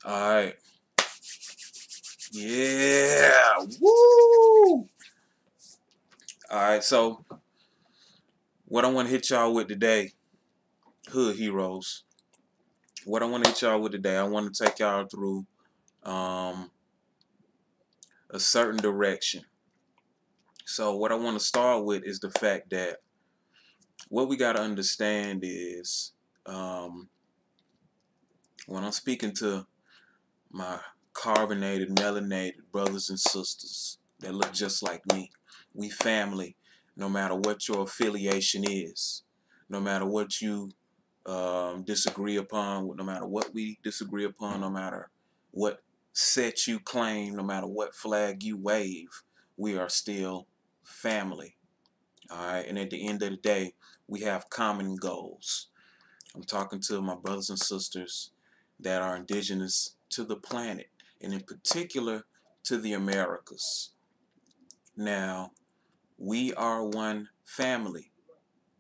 All right. Yeah. Woo. All right. So, what I want to hit y'all with today, Hood Heroes. What I want to hit y'all with today, I want to take y'all through a certain direction. So, what I want to start with is the fact that what we got to understand is when I'm speaking to my carbonated, melanated brothers and sisters that look just like me, we family, no matter what your affiliation is, no matter what you disagree upon, no matter what we disagree upon, no matter what set you claim, no matter what flag you wave, we are still family. All right, and at the end of the day, we have common goals. I'm talking to my brothers and sisters that are indigenous to the planet, and in particular to the Americas. Now, we are one family.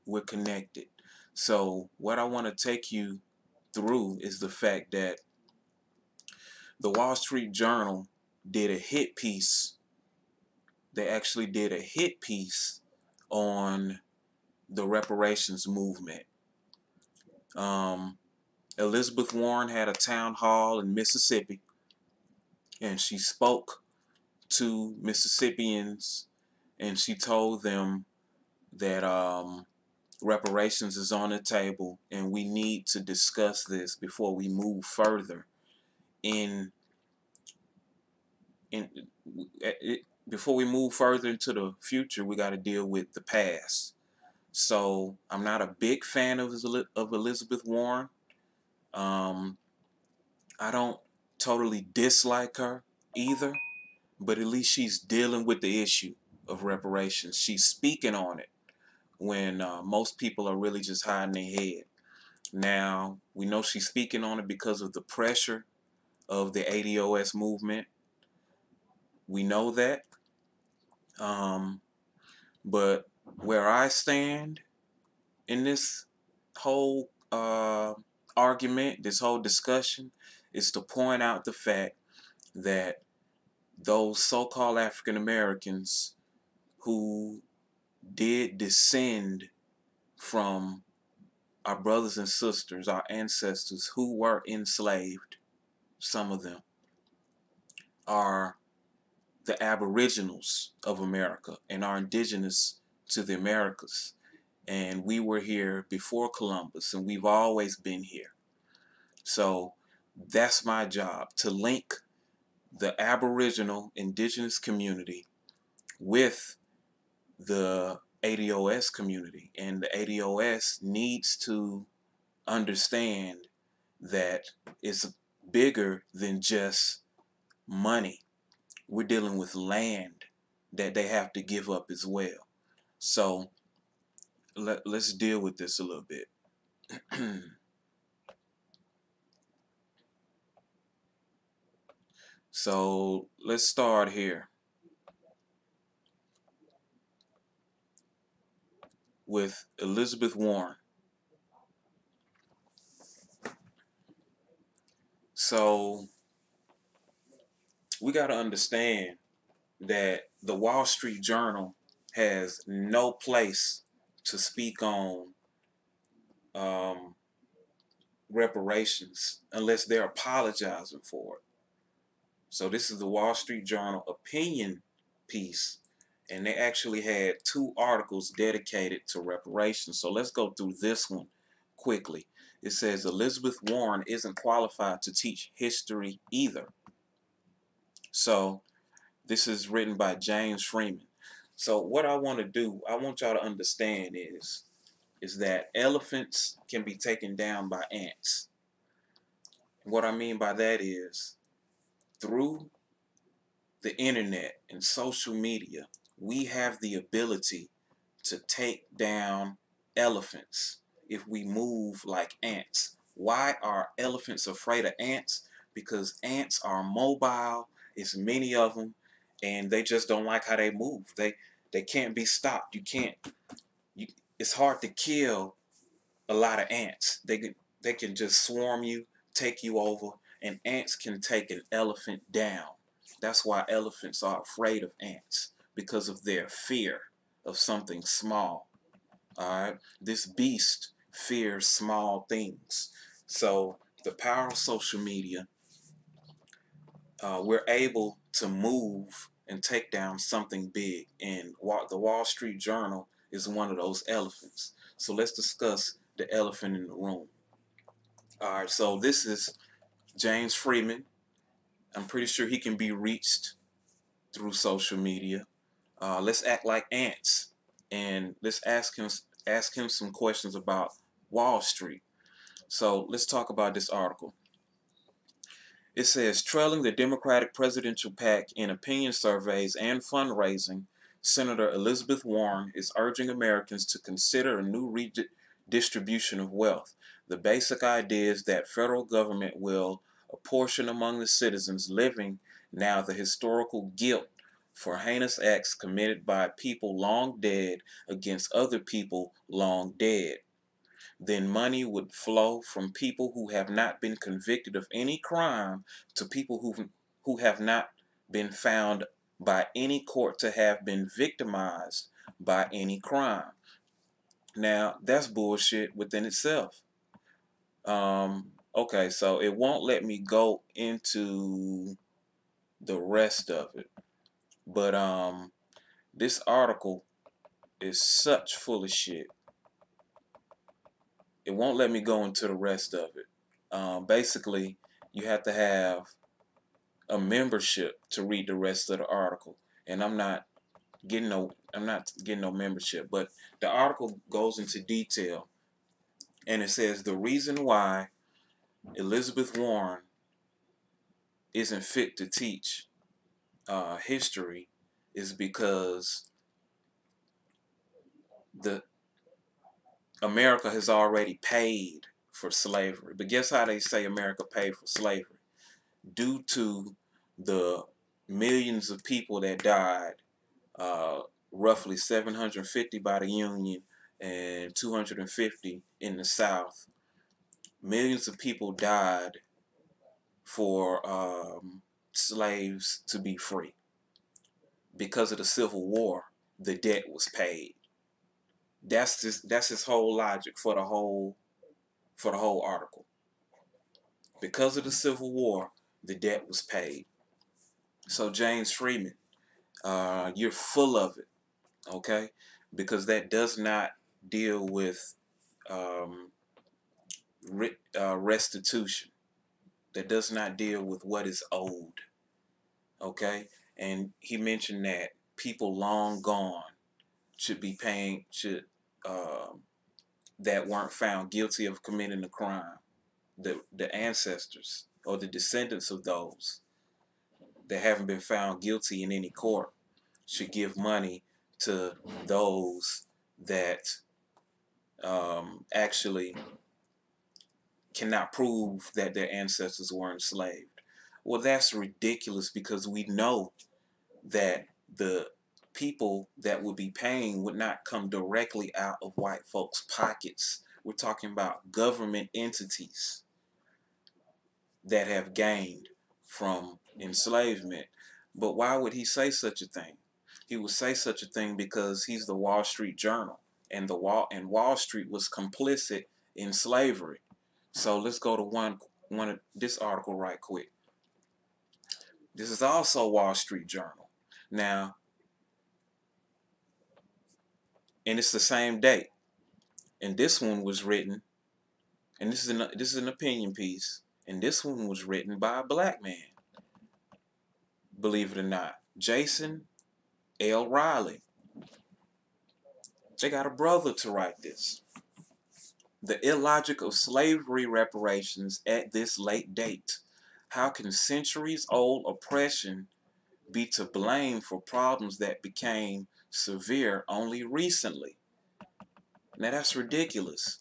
We're connected. So what I want to take you through is the fact that the Wall Street Journal did a hit piece. They actually did a hit piece on the reparations movement. Elizabeth Warren had a town hall in Mississippi, and she spoke to Mississippians, and she told them that reparations is on the table, and we need to discuss this before we move further before we move further into the future. We got to deal with the past. So I'm not a big fan of Elizabeth Warren. I don't totally dislike her either, but at least she's dealing with the issue of reparations. She's speaking on it when most people are really just hiding their head. Now, we know she's speaking on it because of the pressure of the ADOS movement. We know that. But where I stand in this whole argument, this whole discussion, is to point out the fact that those so-called African Americans who did descend from our brothers and sisters, our ancestors who were enslaved, some of them are the aboriginals of America and are indigenous to the Americas. And we were here before Columbus, and we've always been here. So that's my job, to link the aboriginal indigenous community with the ADOS community. And the ADOS needs to understand that it's bigger than just money. We're dealing with land that they have to give up as well. So let's deal with this a little bit. So let's start here with Elizabeth Warren. So we got to understand that the Wall Street Journal has no place to speak on reparations unless they're apologizing for it. So this is the Wall Street Journal opinion piece, and they actually had 2 articles dedicated to reparations. So let's go through this one quickly. It says Elizabeth Warren isn't qualified to teach history either. So this is written by James Freeman. So what I want to do, I want y'all to understand is that elephants can be taken down by ants. What I mean by that is, through the internet and social media, we have the ability to take down elephants if we move like ants. Why are elephants afraid of ants? Because ants are mobile, it's many of them, and they just don't like how they move. They can't be stopped. It's hard to kill a lot of ants. They can just swarm you, take you over, and ants can take an elephant down. That's why elephants are afraid of ants, because of their fear of something small. All right, this beast fears small things. So the power of social media, we're able to move and take down something big, and the Wall Street Journal is one of those elephants. So let's discuss the elephant in the room. All right, so this is James Freeman. I'm pretty sure he can be reached through social media. Let's act like ants, and let's ask him some questions about Wall Street. So let's talk about this article. It says, trailing the Democratic presidential pack in opinion surveys and fundraising, Senator Elizabeth Warren is urging Americans to consider a new redistribution of wealth. The basic idea is that federal government will apportion among the citizens living now the historical guilt for heinous acts committed by people long dead against other people long dead. Then money would flow from people who have not been convicted of any crime to people who have not been found by any court to have been victimized by any crime. Now, that's bullshit within itself. Okay, so it won't let me go into the rest of it. But this article is such full of shit. It won't let me go into the rest of it. Basically, you have to have a membership to read the rest of the article, and I'm not getting no membership. But the article goes into detail, and it says the reason why Elizabeth Warren isn't fit to teach history is because America has already paid for slavery. But guess how they say America paid for slavery? Due to the millions of people that died, roughly 750 by the Union and 250 in the South. Millions of people died for slaves to be free. Because of the Civil War, the debt was paid. That's his whole logic for the whole article. Because of the Civil War, the debt was paid. So James Freeman, you're full of it, okay? Because that does not deal with restitution. That does not deal with what is owed, okay? And he mentioned that people long gone should be paying, that weren't found guilty of committing a crime. The ancestors or the descendants of those that haven't been found guilty in any court should give money to those that actually cannot prove that their ancestors were enslaved. Well, that's ridiculous, because we know that the people that would be paying would not come directly out of white folks' pockets. We're talking about government entities that have gained from enslavement. But why would he say such a thing? He would say such a thing because he's the Wall Street Journal, and Wall Street was complicit in slavery. So let's go to one of this article right quick. This is also Wall Street Journal. Now, and it's the same date. And this one was written, and this is an opinion piece, and this one was written by a black man. Believe it or not, Jason L. Riley. They got a brother to write this. The illogic of slavery reparations at this late date. How can centuries-old oppression be to blame for problems that became severe only recently? Now that's ridiculous.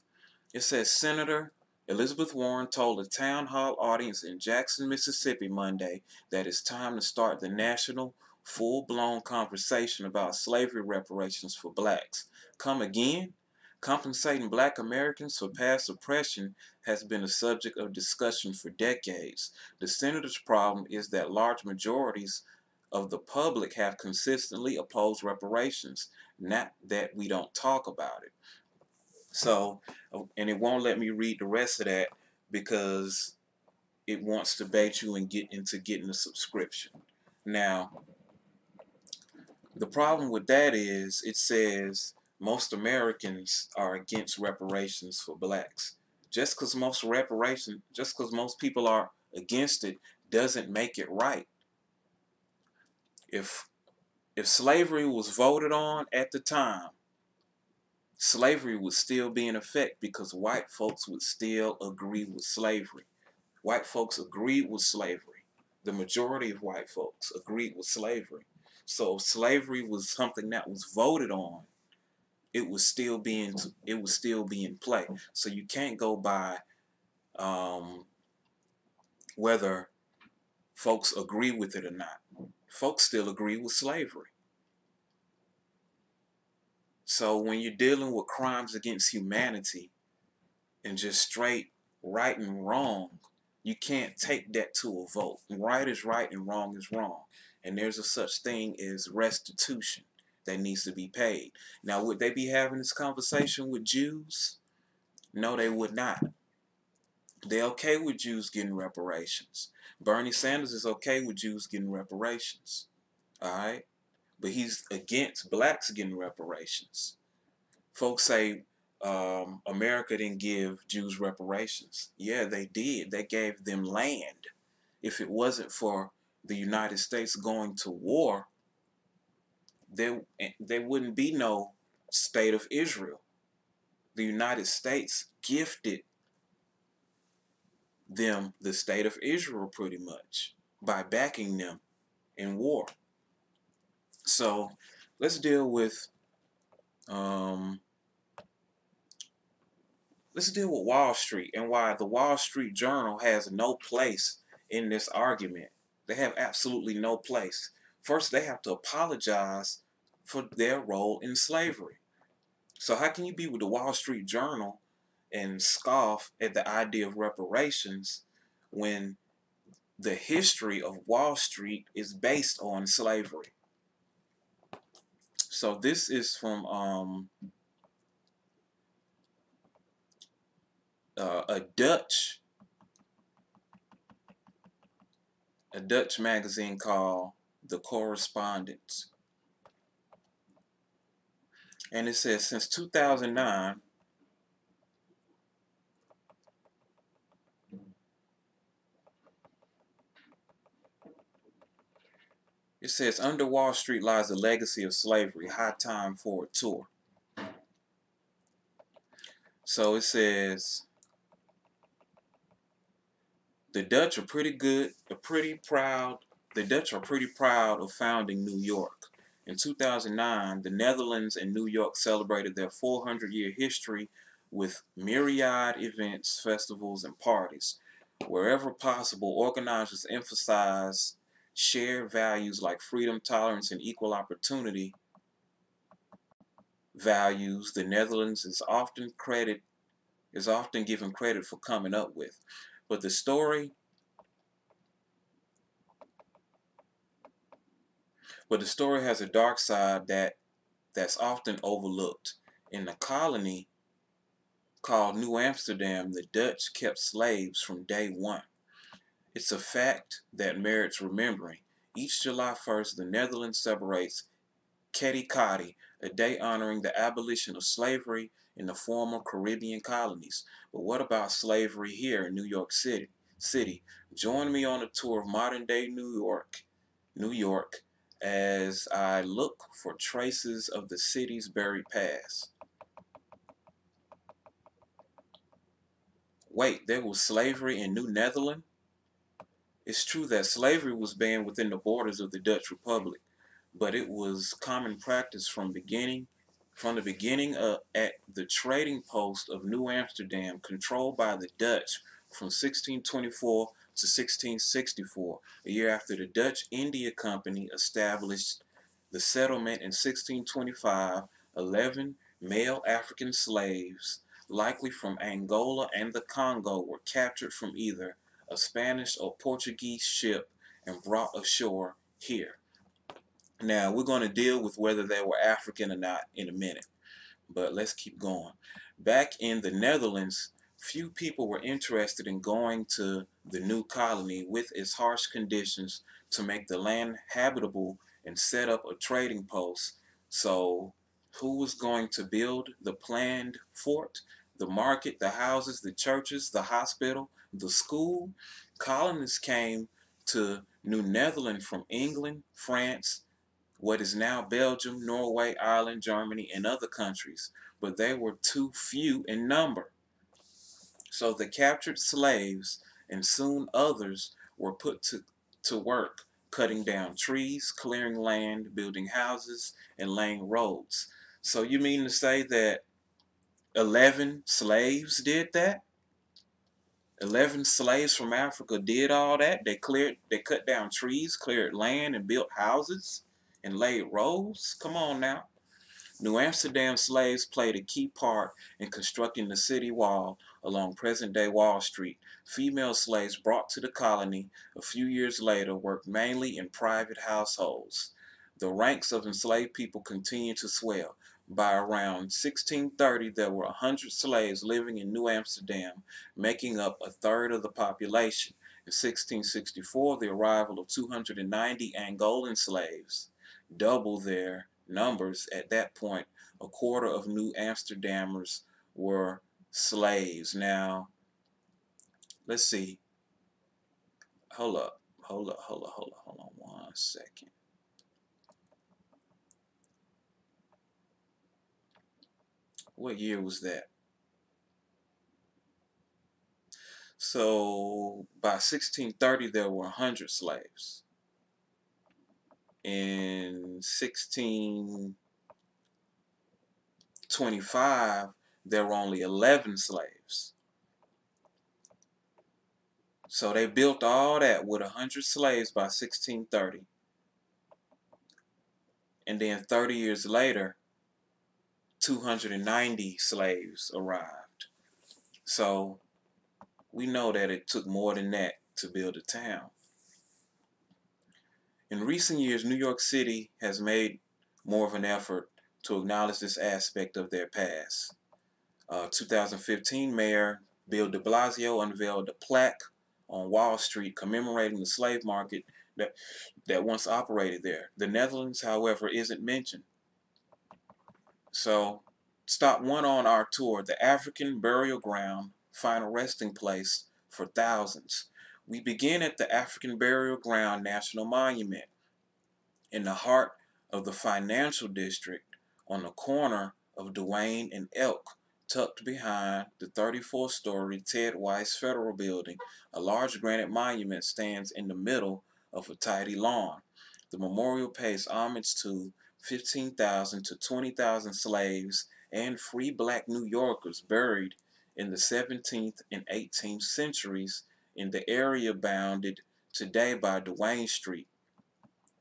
It says Senator Elizabeth Warren told a town hall audience in Jackson, Mississippi Monday that it's time to start the national full-blown conversation about slavery reparations for blacks. Come again? Compensating black Americans for past oppression has been a subject of discussion for decades. The senator's problem is that large majorities of the public have consistently opposed reparations, not that we don't talk about it. So, and it won't let me read the rest of that because it wants to bait you and get into getting a subscription. Now, the problem with that is it says most Americans are against reparations for blacks. Just because most people are against it doesn't make it right. If slavery was voted on at the time, slavery would still be in effect because white folks would still agree with slavery. White folks agreed with slavery. The majority of white folks agreed with slavery. So if slavery was something that was voted on, it would still be in play. So you can't go by whether folks agree with it or not. Folks still agree with slavery. So when you're dealing with crimes against humanity and just straight right and wrong, you can't take that to a vote. Right is right and wrong is wrong. And there's a such thing as restitution that needs to be paid. Now, would they be having this conversation with Jews? No, they would not. They're okay with Jews getting reparations. Bernie Sanders is okay with Jews getting reparations. All right? But he's against blacks getting reparations. Folks say America didn't give Jews reparations. Yeah, they did. They gave them land. If it wasn't for the United States going to war, there wouldn't be no state of Israel. The United States gifted them the state of Israel pretty much by backing them in war. So let's deal with Wall Street and why the Wall Street Journal has no place in this argument. They have absolutely no place. First, they have to apologize for their role in slavery. So how can you be with the Wall Street Journal and scoff at the idea of reparations when the history of Wall Street is based on slavery? So this is from a Dutch magazine called The Correspondence. And it says, since 2009, it says, under Wall Street lies the legacy of slavery. High time for a tour. So it says, the Dutch are pretty proud of founding New York. In 2009, the Netherlands and New York celebrated their 400-year history with myriad events, festivals, and parties. Wherever possible, organizers emphasize shared values like freedom, tolerance, and equal opportunity. Values the Netherlands is often given credit for coming up with. But the story has a dark side that's often overlooked. In the colony called New Amsterdam, the Dutch kept slaves from day one. It's a fact that merits remembering. Each July 1st, the Netherlands celebrates Ketty Kati, a day honoring the abolition of slavery in the former Caribbean colonies. But what about slavery here in New York City? Join me on a tour of modern-day New York, as I look for traces of the city's buried past. Wait, there was slavery in New Netherlands? It's true that slavery was banned within the borders of the Dutch Republic, but it was common practice from the beginning at the trading post of New Amsterdam, controlled by the Dutch from 1624 to 1664, a year after the Dutch India Company established the settlement in 1625. 11 male African slaves, likely from Angola and the Congo, were captured from either a Spanish or Portuguese ship and brought ashore here. Now, we're going to deal with whether they were African or not in a minute, but let's keep going. Back in the Netherlands, few people were interested in going to the new colony with its harsh conditions to make the land habitable and set up a trading post. So, who was going to build the planned fort, the market, the houses, the churches, the hospital, the school? Colonists came to New Netherland from England, France, what is now Belgium, Norway, Ireland, Germany, and other countries, but they were too few in number. So the captured slaves and soon others were put to work cutting down trees, clearing land, building houses, and laying roads. So you mean to say that 11 slaves did that? 11 slaves from Africa did all that? They cut down trees, cleared land, and built houses and laid roads? Come on now. New Amsterdam slaves played a key part in constructing the city wall along present-day Wall Street. Female slaves brought to the colony a few years later worked mainly in private households. The ranks of enslaved people continued to swell. By around 1630, there were 100 slaves living in New Amsterdam, making up a third of the population. In 1664, the arrival of 290 Angolan slaves, double their numbers at that point. A quarter of New Amsterdammers were slaves. Now, let's see. Hold up. Hold on 1 second. What year was that? So, by 1630, there were 100 slaves. In 1625, there were only 11 slaves. So they built all that with 100 slaves by 1630. And then 30 years later, 290 slaves arrived. So we know that it took more than that to build a town. In recent years, New York City has made more of an effort to acknowledge this aspect of their past. 2015 Mayor Bill de Blasio unveiled a plaque on Wall Street commemorating the slave market that once operated there. The Netherlands, however, isn't mentioned. So, stop one on our tour, the African Burial Ground, final resting place for thousands. We begin at the African Burial Ground National Monument in the heart of the financial district on the corner of Duane and Elk, tucked behind the 34-story Ted Weiss Federal Building. A large granite monument stands in the middle of a tidy lawn. The memorial pays homage to 15,000 to 20,000 slaves and free black New Yorkers buried in the 17th and 18th centuries in the area bounded today by Duane Street,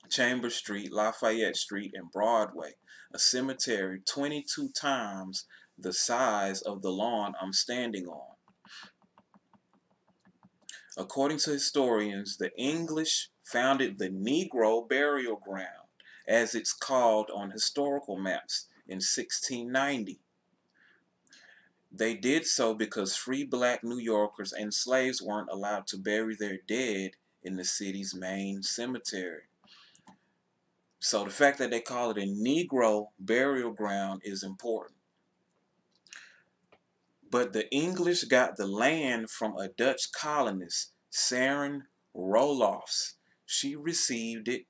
Chambers Street, Lafayette Street, and Broadway, a cemetery 22 times the size of the lawn I'm standing on. According to historians, the English founded the Negro Burial Ground, as it's called on historical maps, in 1690. They did so because free black New Yorkers and slaves weren't allowed to bury their dead in the city's main cemetery. So the fact that they call it a Negro burial ground is important. But the English got the land from a Dutch colonist, Saren Roelofs. She received it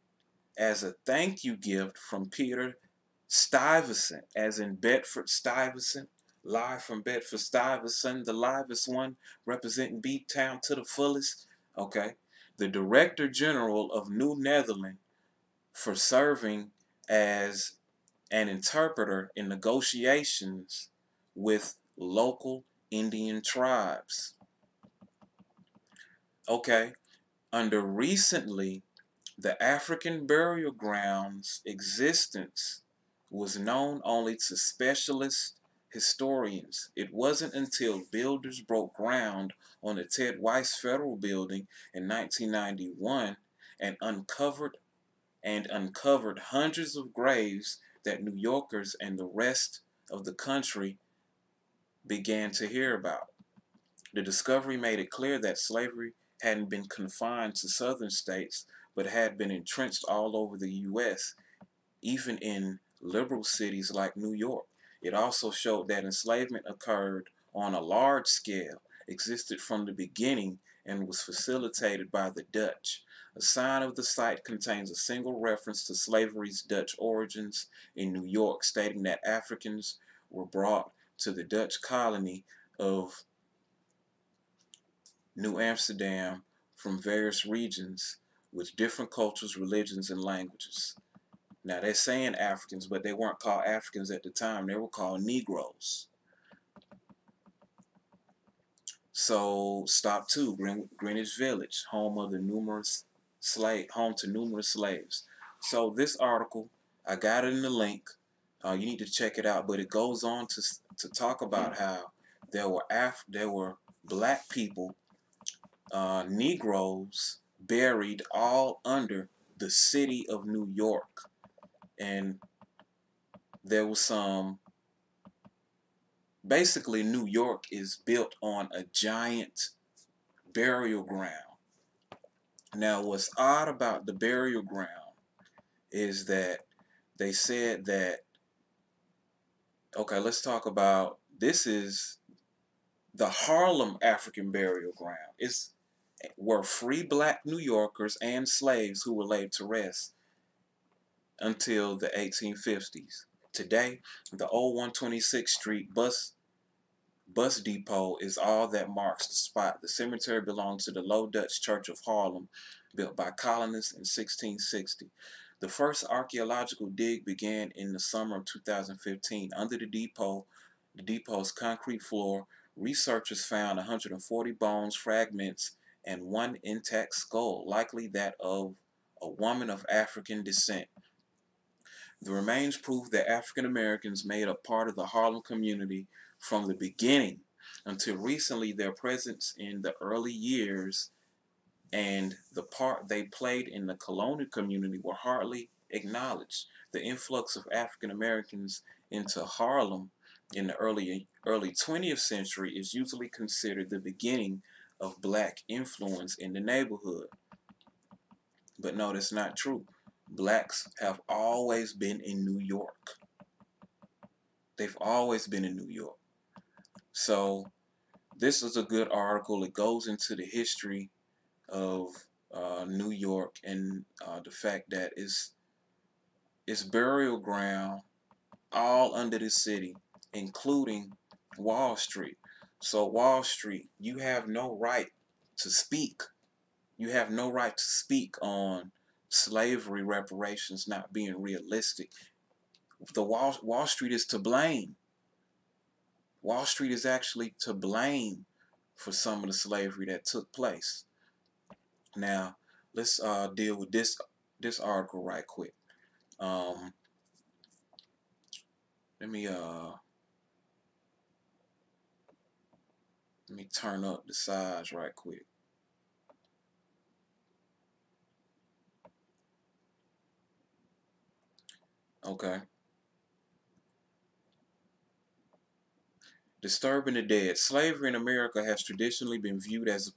as a thank you gift from Peter Stuyvesant, as in Bedford Stuyvesant, live from Bedford Stuyvesant, the livest one, representing B-Town to the fullest. Okay. The Director General of New Netherlands, for serving as an interpreter in negotiations with local Indian tribes. Okay, under recently, the African burial ground's existence was known only to specialist historians. It wasn't until builders broke ground on the Ted Weiss Federal Building in 1991 and uncovered hundreds of graves that New Yorkers and the rest of the country began to hear about. The discovery made it clear that slavery hadn't been confined to southern states, but had been entrenched all over the U.S., even in liberal cities like New York. It also showed that enslavement occurred on a large scale, existed from the beginning, and was facilitated by the Dutch. A sign of the site contains a single reference to slavery's Dutch origins in New York, stating that Africans were brought to the Dutch colony of New Amsterdam from various regions with different cultures, religions, and languages. Now they're saying Africans, but they weren't called Africans at the time. They were called Negroes. So stop two, Greenwich Village, home to numerous slaves. So this article, I got it in the link. You need to check it out. But it goes on to talk about how there were black people, Negroes, buried all under the city of New York, and there was some. Basically, New York is built on a giant burial ground. Now, what's odd about the burial ground is that they said that, okay, let's talk about, this is the Harlem African burial ground. It's where free black New Yorkers and slaves who were laid to rest until the 1850s. Today, the old 126th Street bus depot is all that marks the spot. The cemetery belongs to the Low Dutch Church of Harlem, built by colonists in 1660. The first archaeological dig began in the summer of 2015. Under the depot's concrete floor, researchers found 140 bones, fragments, and one intact skull, likely that of a woman of African descent. The remains prove that African Americans made up part of the Harlem community from the beginning. Until recently, their presence in the early years and the part they played in the colonial community were hardly acknowledged. The influx of African Americans into Harlem in the early 20th century is usually considered the beginning of black influence in the neighborhood. But no, that's not true. Blacks have always been in New York. They've always been in New York. So this is a good article. It goes into the history of New York and the fact that it's burial ground all under the city, including Wall Street. So Wall Street, you have no right to speak. You have no right to speak on slavery reparations not being realistic. The Wall Street is to blame. Wall Street is actually to blame for some of the slavery that took place. Now, let's deal with this article right quick. Let me turn up the size right quick. Okay. Disturbing the dead. Slavery in America has traditionally been viewed as a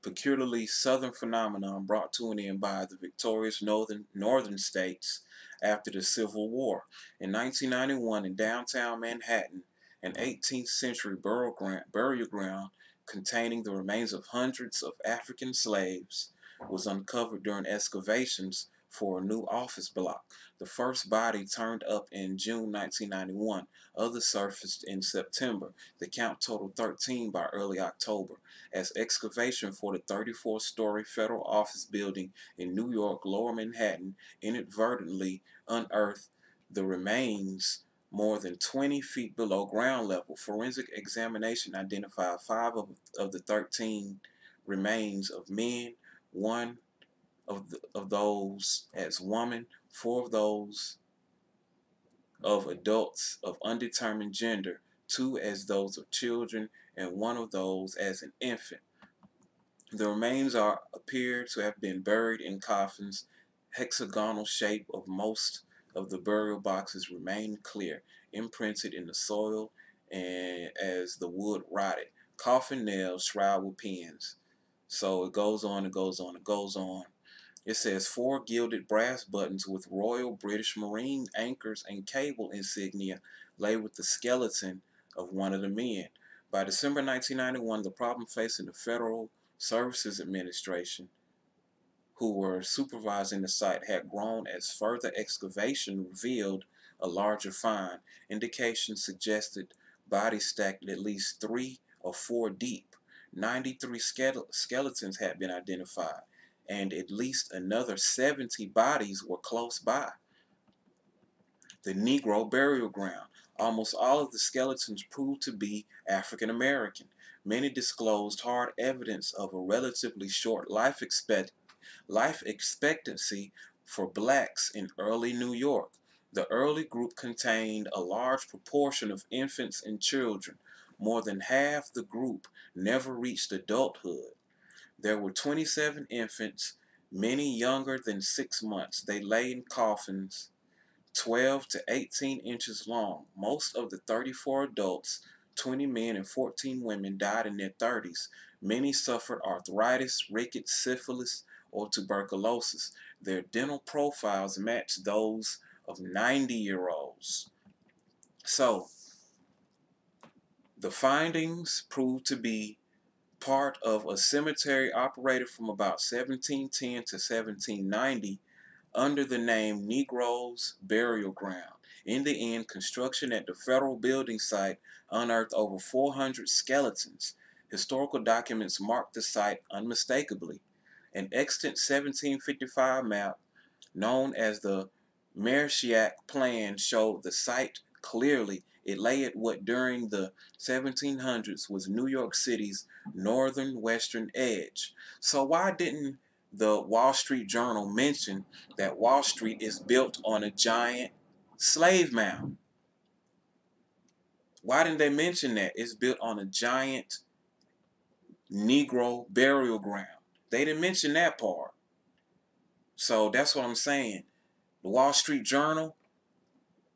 peculiarly Southern phenomenon brought to an end by the victorious northern states after the Civil War. In 1991, in downtown Manhattan, an 18th century burial ground containing the remains of hundreds of African slaves was uncovered during excavations for a new office block. The first body turned up in June 1991. Others surfaced in September. The count totaled 13 by early October, as excavation for the 34-story federal office building in New York, Lower Manhattan, inadvertently unearthed the remains more than 20 feet below ground level. Forensic examination identified 5 of the 13 remains of men, 1 of those as women, 4 of those of adults of undetermined gender, 2 as those of children, and 1 of those as an infant. The remains appear to have been buried in coffins. Hexagonal shape of most of the burial boxes remain clear, imprinted in the soil, and as the wood rotted. Coffin nails shroud with pins. So it goes on, it goes on, it goes on. It says 4 gilded brass buttons with Royal British Marine anchors and cable insignia lay with the skeleton of one of the men. By December 1991, the problem facing the Federal Services Administration, who were supervising the site, had grown as further excavation revealed a larger find. Indications suggested bodies stacked at least 3 or 4 deep. 93 skeletons had been identified, and at least another 70 bodies were close by. The Negro burial ground. Almost all of the skeletons proved to be African American. Many disclosed hard evidence of a relatively short life expectancy for blacks in early New York. The early group contained a large proportion of infants and children. More than half the group never reached adulthood. There were 27 infants, many younger than 6 months. They lay in coffins 12 to 18 inches long. Most of the 34 adults, 20 men and 14 women, died in their 30s. Many suffered arthritis, rickets, syphilis, or tuberculosis. Their dental profiles matched those of 90-year-olds. So, the findings proved to be part of a cemetery operated from about 1710 to 1790 under the name Negroes Burial Ground. In the end, construction at the federal building site unearthed over 400 skeletons. Historical documents marked the site unmistakably. An extant 1755 map known as the Marciac Plan showed the site clearly. It lay at what during the 1700s was New York City's northern western edge. So why didn't the Wall Street Journal mention that Wall Street is built on a giant slave mound? Why didn't they mention that it's built on a giant Negro burial ground? They didn't mention that part. So that's what I'm saying. The Wall Street Journal,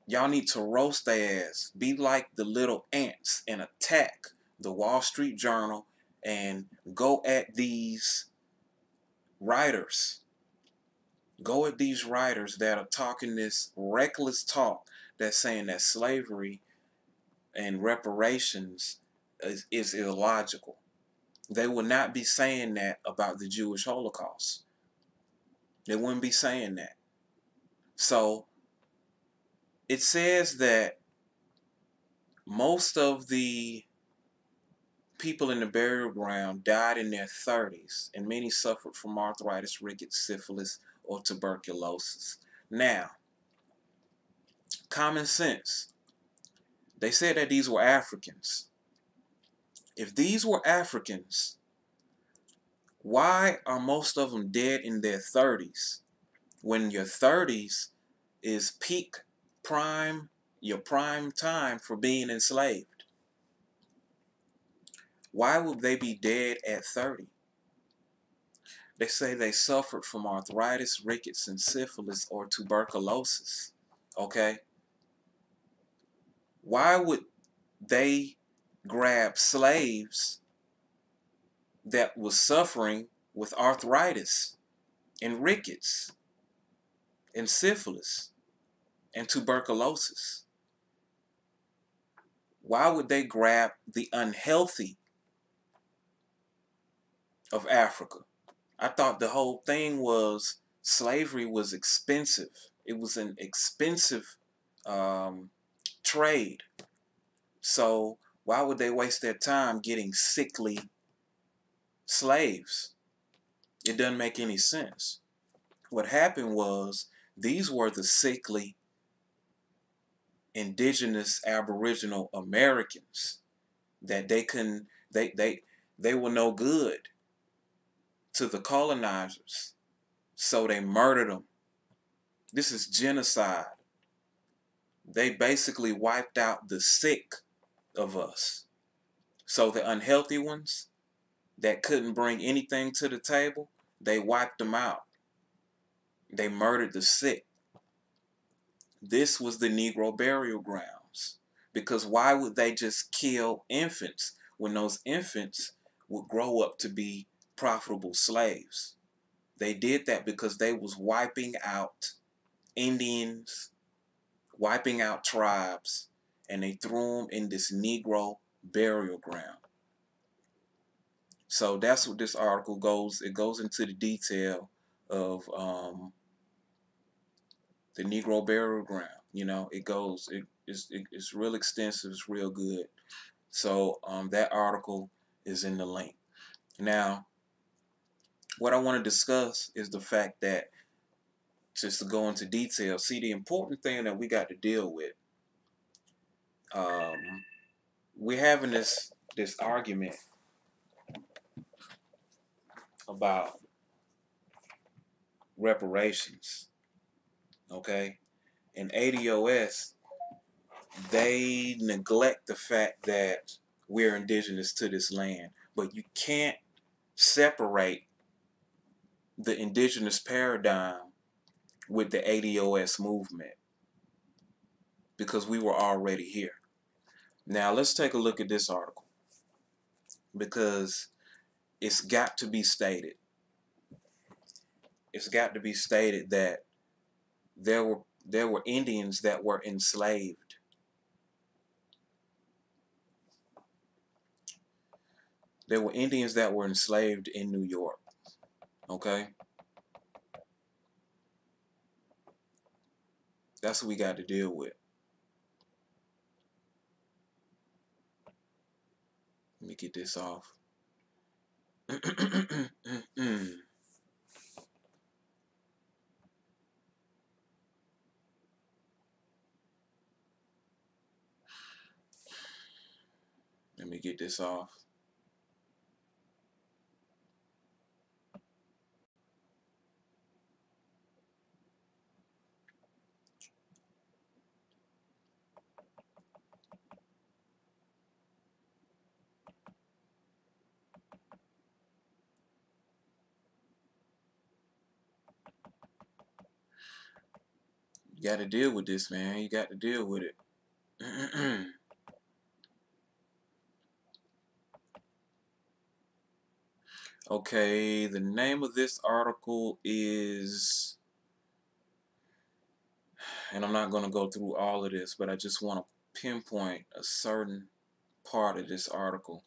y'all need to roast their ass. Be like the little ants and attack the Wall Street Journal and go at these writers. Go at these writers that are talking this reckless talk that's saying that slavery and reparations is illogical. They would not be saying that about the Jewish Holocaust. They wouldn't be saying that. So it says that most of the people in the burial ground died in their 30s, and many suffered from arthritis, rickets, syphilis, or tuberculosis. Now, common sense. They said that these were Africans. If these were Africans, why are most of them dead in their 30s? When your 30s is peak prime, your prime time for being enslaved. Why would they be dead at 30? They say they suffered from arthritis, rickets, and syphilis or tuberculosis. Okay? Why would they grab slaves that was suffering with arthritis and rickets and syphilis and tuberculosis? Why would they grab the unhealthy of Africa? I thought the whole thing was slavery was expensive. It was an expensive trade. So why would they waste their time getting sickly slaves? It doesn't make any sense. What happened was these were the sickly indigenous Aboriginal Americans that they were no good to the colonizers, so they murdered them. This is genocide. they basically wiped out the sick of us. So the unhealthy ones that couldn't bring anything to the table, they wiped them out. They murdered the sick. This was the Negro burial grounds. Because why would they just kill infants when those infants would grow up to be profitable slaves? They did that because they was wiping out Indians, wiping out tribes, and they threw them in this Negro burial ground. So that's what this article goes. It goes into the detail of the Negro burial ground. You know, it's real extensive. It's real good. So that article is in the link. Now, what I want to discuss is the fact that, just to go into detail, see, the important thing that we got to deal with, we're having this argument about reparations, okay? And ADOS, they neglect the fact that we're indigenous to this land, but you can't separate the indigenous paradigm with the ADOS movement, because we were already here. Now let's take a look at this article, because it's got to be stated. It's got to be stated that there were Indians that were enslaved. There were Indians that were enslaved in New York. Okay? That's what we got to deal with. Let me get this off. Let me get this off. You got to deal with this, man. You got to deal with it. Okay, the name of this article is, and I'm not going to go through all of this, but I just want to pinpoint a certain part of this article.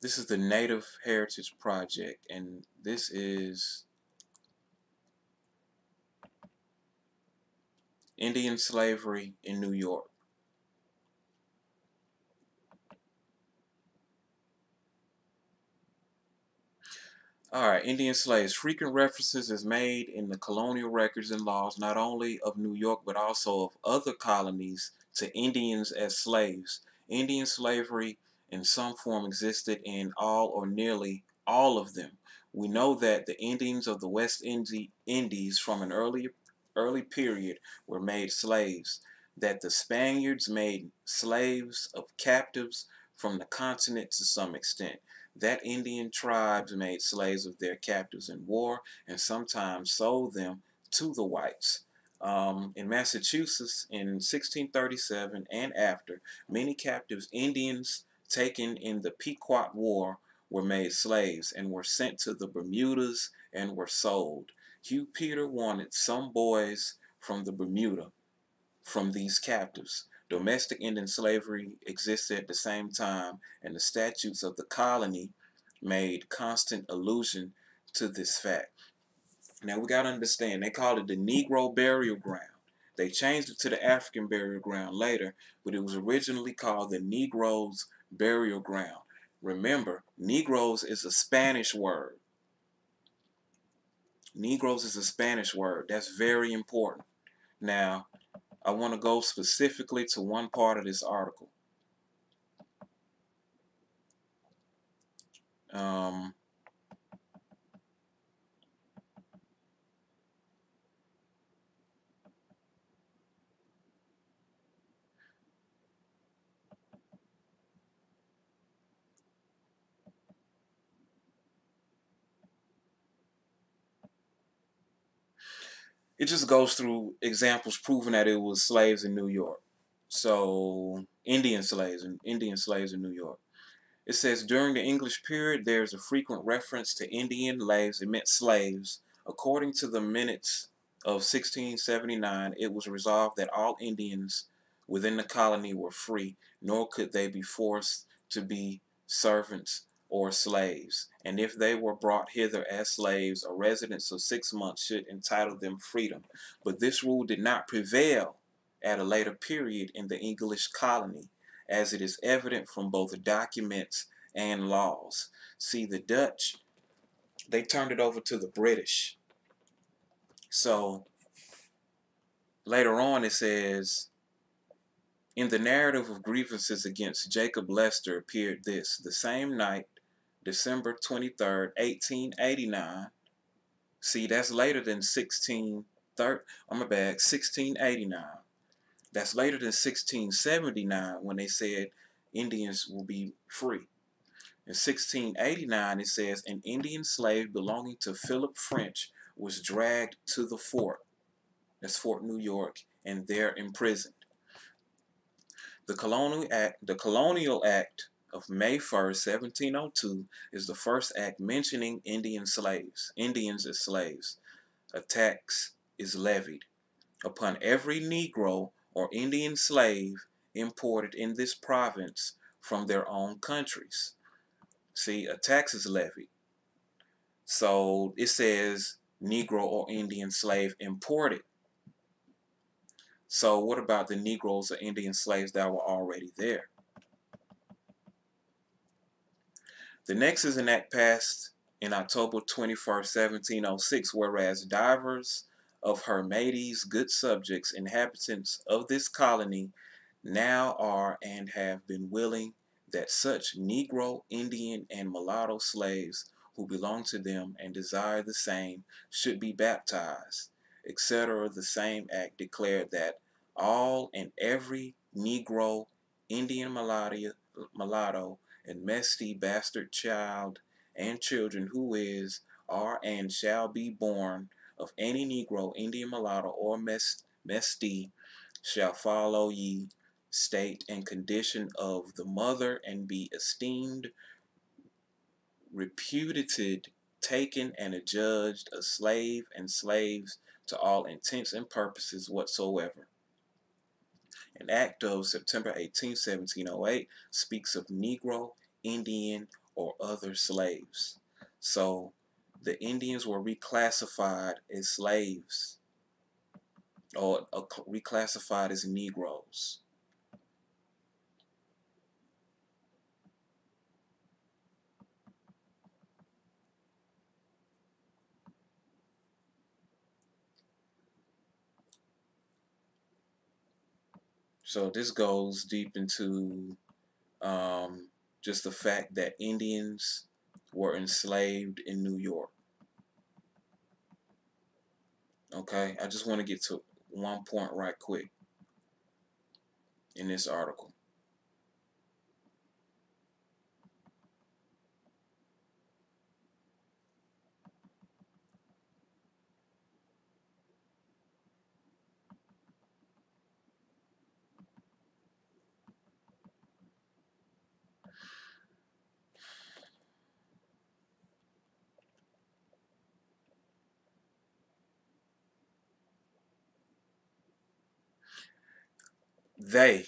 This is the Native Heritage Project, and this is Indian slavery in New York. Alright, Indian slaves. Frequent references is made in the colonial records and laws, not only of New York, but also of other colonies, to Indians as slaves. Indian slavery in some form existed in all or nearly all of them. We know that the Indians of the West Indies from an early period were made slaves, that the Spaniards made slaves of captives from the continent to some extent, that Indian tribes made slaves of their captives in war and sometimes sold them to the whites. In Massachusetts in 1637 and after, many captives Indians taken in the Pequot War were made slaves and were sent to the Bermudas and were sold. Hugh Peter wanted some boys from the Bermuda from these captives. Domestic Indian slavery existed at the same time, and the statutes of the colony made constant allusion to this fact. Now we got to understand, they called it the Negro burial ground. They changed it to the African burial ground later, but it was originally called the Negroes burial ground. Remember, Negroes is a Spanish word. Negroes is a Spanish word. That's very important. Now, I want to go specifically to one part of this article. it just goes through examples proving that it was slaves in New York. So Indian slaves in New York. It says during the English period, there's a frequent reference to Indian slaves. It meant slaves. According to the minutes of 1679, it was resolved that all Indians within the colony were free, nor could they be forced to be servants or slaves. And if they were brought hither as slaves, a residence of 6 months should entitle them freedom. But this rule did not prevail at a later period in the English colony, as it is evident from both documents and laws. See, the Dutch, they turned it over to the British. So later on it says, in the narrative of grievances against Jacob Lester appeared this: the same night, December 23rd, 1889. See, that's later than 1689. That's later than 1679 when they said Indians will be free. In 1689, it says, an Indian slave belonging to Philip French was dragged to the fort. That's Fort New York, and there imprisoned. The Colonial Act of May 1st, 1702 is the first act mentioning Indians as slaves. A tax is levied upon every Negro or Indian slave imported in this province from their own countries. See, a tax is levied. So it says Negro or Indian slave imported. So what about the Negroes or Indian slaves that were already there? The next is an act passed in October 21st, 1706, whereas divers of Her Majesty's good subjects, inhabitants of this colony, now are and have been willing that such Negro, Indian, and mulatto slaves who belong to them and desire the same should be baptized, etc. The same act declared that all and every Negro, Indian, mulatto, and Mestee bastard child and children who is, are, and shall be born of any Negro, Indian, mulatto, or Mestee shall follow ye state and condition of the mother and be esteemed, reputed, taken, and adjudged a slave and slaves to all intents and purposes whatsoever. An act of September 18, 1708 speaks of Negro, Indian, or other slaves. So the Indians were reclassified as slaves, or reclassified as Negroes. So this goes deep into just the fact that Indians were enslaved in New York. Okay, I just want to get to one point right quick in this article. They,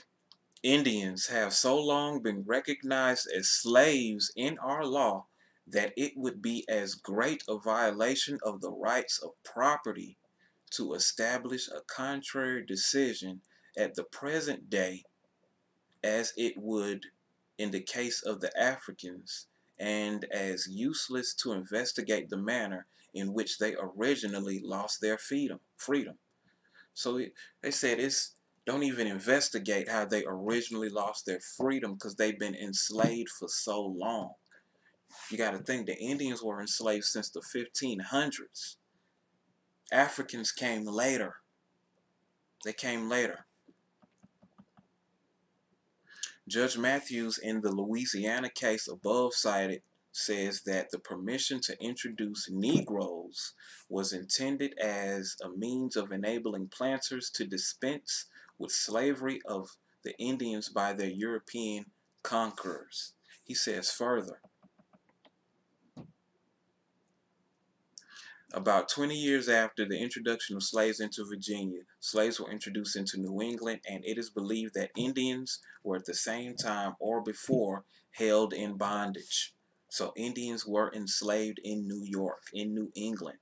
Indians, have so long been recognized as slaves in our law that it would be as great a violation of the rights of property to establish a contrary decision at the present day as it would in the case of the Africans, and as useless to investigate the manner in which they originally lost their freedom. So they said don't even investigate how they originally lost their freedom because they've been enslaved for so long. You got to think the Indians were enslaved since the 1500s. Africans came later. They came later. Judge Matthews, in the Louisiana case above cited, says that the permission to introduce Negroes Negroes was intended as a means of enabling planters to dispense with slavery of the Indians by their European conquerors. He says further, about 20 years after the introduction of slaves into Virginia, slaves were introduced into New England, and it is believed that Indians were at the same time or before held in bondage. So Indians were enslaved in New York, in New England.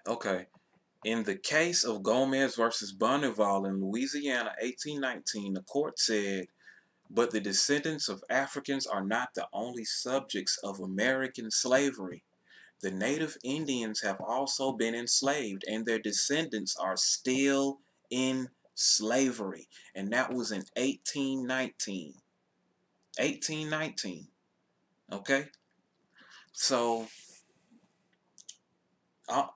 Okay. In the case of Gomez versus Bonneville in Louisiana, 1819, the court said, but the descendants of Africans are not the only subjects of American slavery. The native Indians have also been enslaved, and their descendants are still in slavery. And that was in 1819. 1819. Okay? So,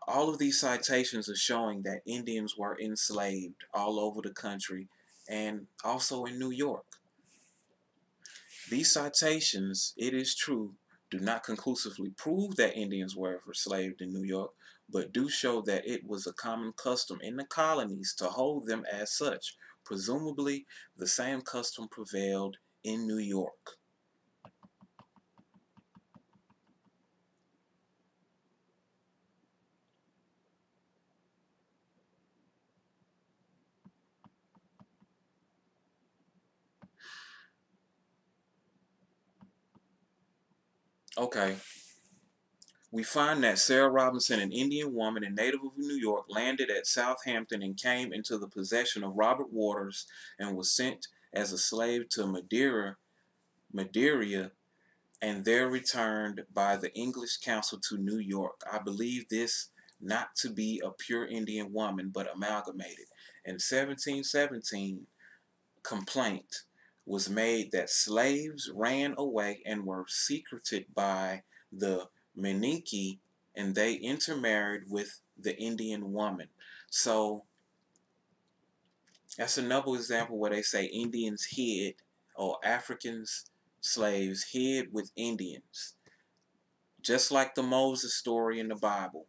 all of these citations are showing that Indians were enslaved all over the country and also in New York. These citations, it is true, do not conclusively prove that Indians were ever enslaved in New York, but do show that it was a common custom in the colonies to hold them as such. Presumably, the same custom prevailed in New York. Okay. We find that Sarah Robinson, an Indian woman and native of New York, landed at Southampton and came into the possession of Robert Waters and was sent as a slave to Madeira, and there returned by the English Council to New York. I believe this not to be a pure Indian woman, but amalgamated. In 1717, complaint was made that slaves ran away and were secreted by the Meniki, and they intermarried with the Indian woman. So that's another example where they say Indians hid, or Africans, slaves hid with Indians. Just like the Moses story in the Bible.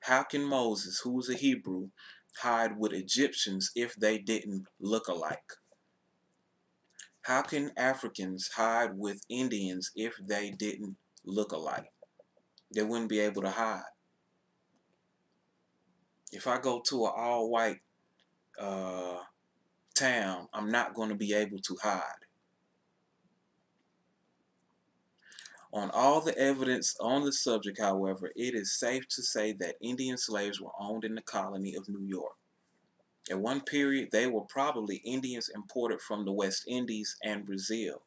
How can Moses, who was a Hebrew, hide with Egyptians if they didn't look alike? How can Africans hide with Indians if they didn't look alike? They wouldn't be able to hide. If I go to an all-white town, I'm not going to be able to hide. On all the evidence on the subject, however, it is safe to say that Indian slaves were owned in the colony of New York. At one period, they were probably Indians imported from the West Indies and Brazil.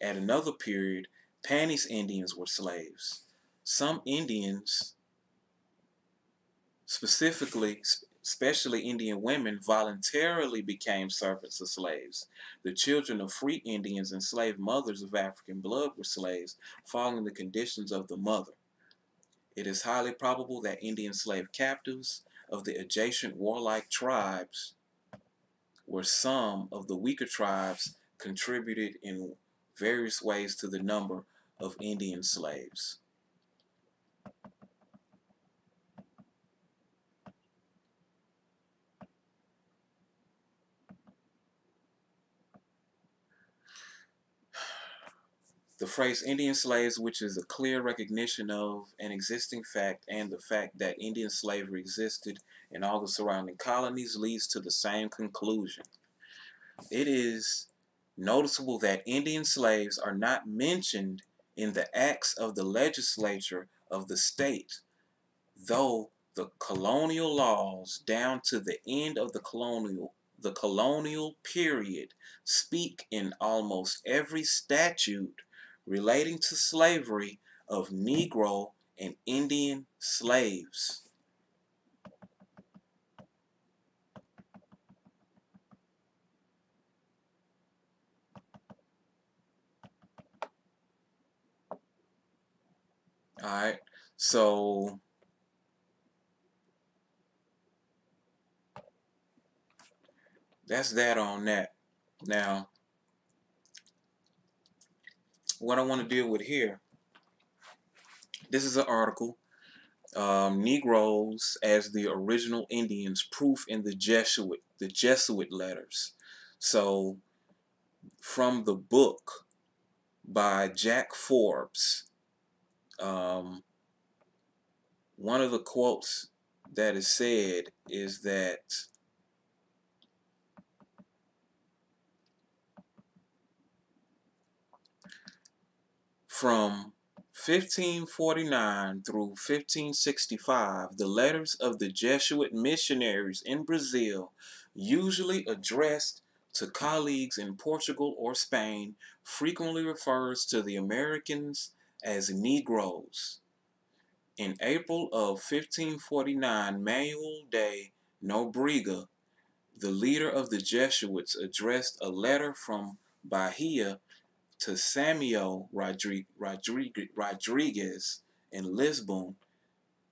At another period, Spanish Indians were slaves. Some Indians, especially Indian women, voluntarily became servants of slaves. The children of free Indians and slave mothers of African blood were slaves, following the conditions of the mother. It is highly probable that Indian slave captives of the adjacent warlike tribes where some of the weaker tribes contributed in various ways to the number of Indian slaves. The phrase Indian slaves, which is a clear recognition of an existing fact and the fact that Indian slavery existed in all the surrounding colonies, leads to the same conclusion. It is noticeable that Indian slaves are not mentioned in the acts of the legislature of the state, though the colonial laws down to the end of the colonial period speak in almost every statute relating to slavery of Negro and Indian slaves. Alright, so that's that on that. Now, what I want to deal with here, this is an article, Negroes as the Original Indians, Proof in the Jesuit Letters. So, from the book by Jack Forbes, one of the quotes that is said is that from 1549 through 1565, the letters of the Jesuit missionaries in Brazil, usually addressed to colleagues in Portugal or Spain, frequently refers to the Americans as Negroes. In April of 1549, Manuel de Nobrega, the leader of the Jesuits, addressed a letter from Bahia to Samuel Rodriguez in Lisbon,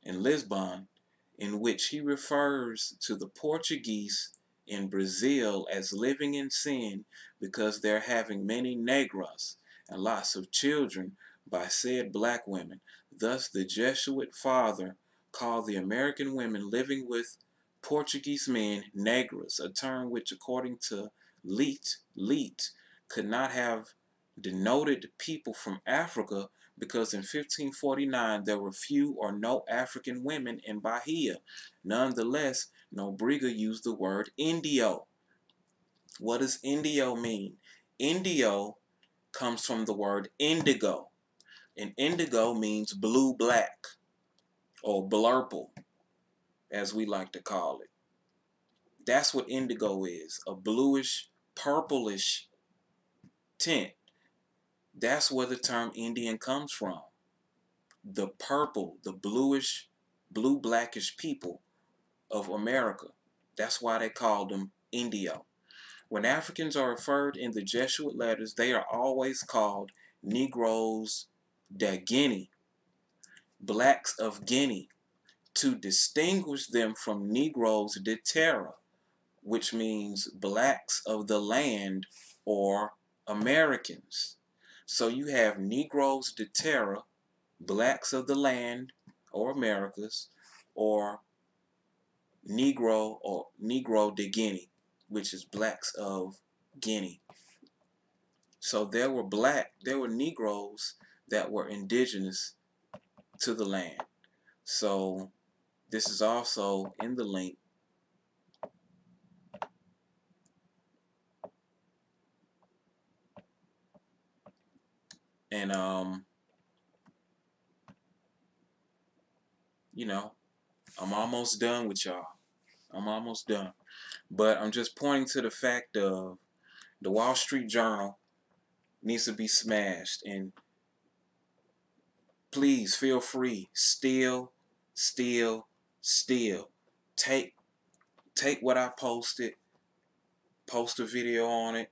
in which he refers to the Portuguese in Brazil as living in sin because they're having many negras and lots of children by said black women. Thus, the Jesuit father called the American women living with Portuguese men negras, a term which, according to Leet, could not have denoted people from Africa because in 1549 there were few or no African women in Bahia. Nonetheless, Nobrega used the word Indio. What does Indio mean? Indio comes from the word indigo, and indigo means blue-black, or blurple, as we like to call it. That's what indigo is, a bluish, purplish tint. That's where the term Indian comes from. The purple, the bluish, blue-blackish people of America. That's why they called them Indio. When Africans are referred in the Jesuit letters, they are always called Negroes de Guinea, blacks of Guinea, to distinguish them from Negroes de Terra, which means blacks of the land or Americans. So you have Negroes de Terra, blacks of the land or Americas, or Negro de Guinea, which is blacks of Guinea. So there were Negroes that were indigenous to the land. So this is also in the link. And you know, I'm almost done with y'all. I'm almost done. But I'm just pointing to the fact of the Wall Street Journal needs to be smashed. And please feel free, steal. Take what I posted, post a video on it.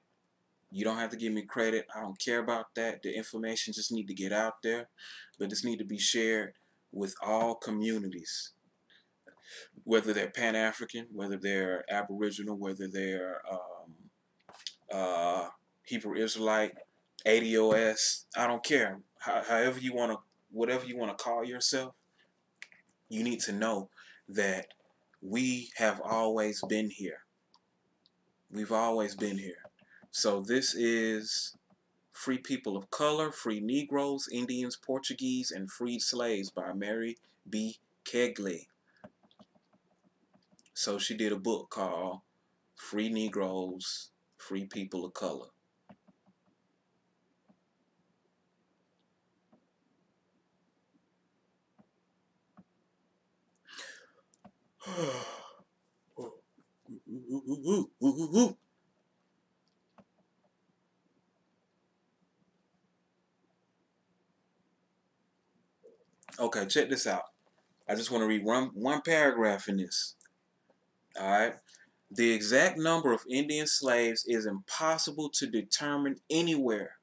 You don't have to give me credit. I don't care about that. The information just need to get out there. But this need to be shared with all communities, whether they're Pan-African, whether they're Aboriginal, whether they're Hebrew Israelite, ADOS. I don't care. However you want to, whatever you want to call yourself, you need to know that we have always been here. We've always been here. So this is Free People of Color, Free Negroes, Indians, Portuguese, and Freed Slaves by Mary B. Kegley. So she did a book called Free Negroes, Free People of Color. Okay, check this out. I just want to read one paragraph in this. All right. The exact number of Indian slaves is impossible to determine anywhere,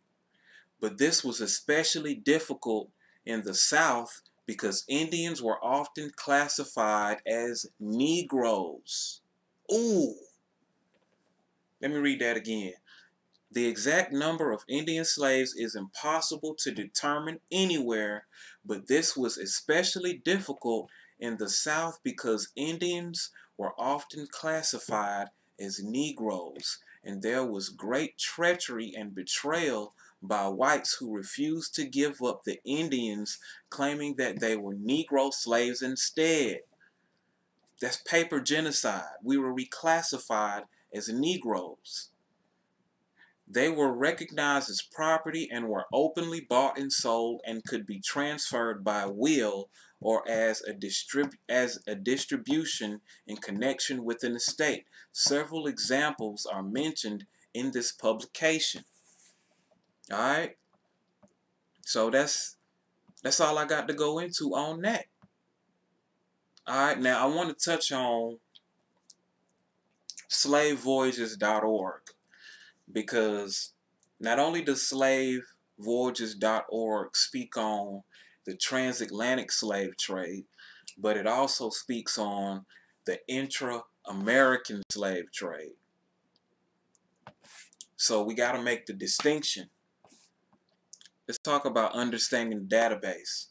but this was especially difficult in the South because Indians were often classified as Negroes. Ooh, let me read that again. The exact number of Indian slaves is impossible to determine anywhere, but this was especially difficult in the South because Indians were often classified as Negroes, and there was great treachery and betrayal by whites who refused to give up the Indians, claiming that they were Negro slaves instead. That's paper genocide. We were reclassified as Negroes. They were recognized as property and were openly bought and sold and could be transferred by will or as a distribution in connection with an estate. Several examples are mentioned in this publication. All right? So that's all I got to go into on that. All right, now I want to touch on slavevoyages.org, because not only does slavevoyages.org speak on the transatlantic slave trade, but it also speaks on the intra-American slave trade. So we got to make the distinction. Let's talk about understanding the database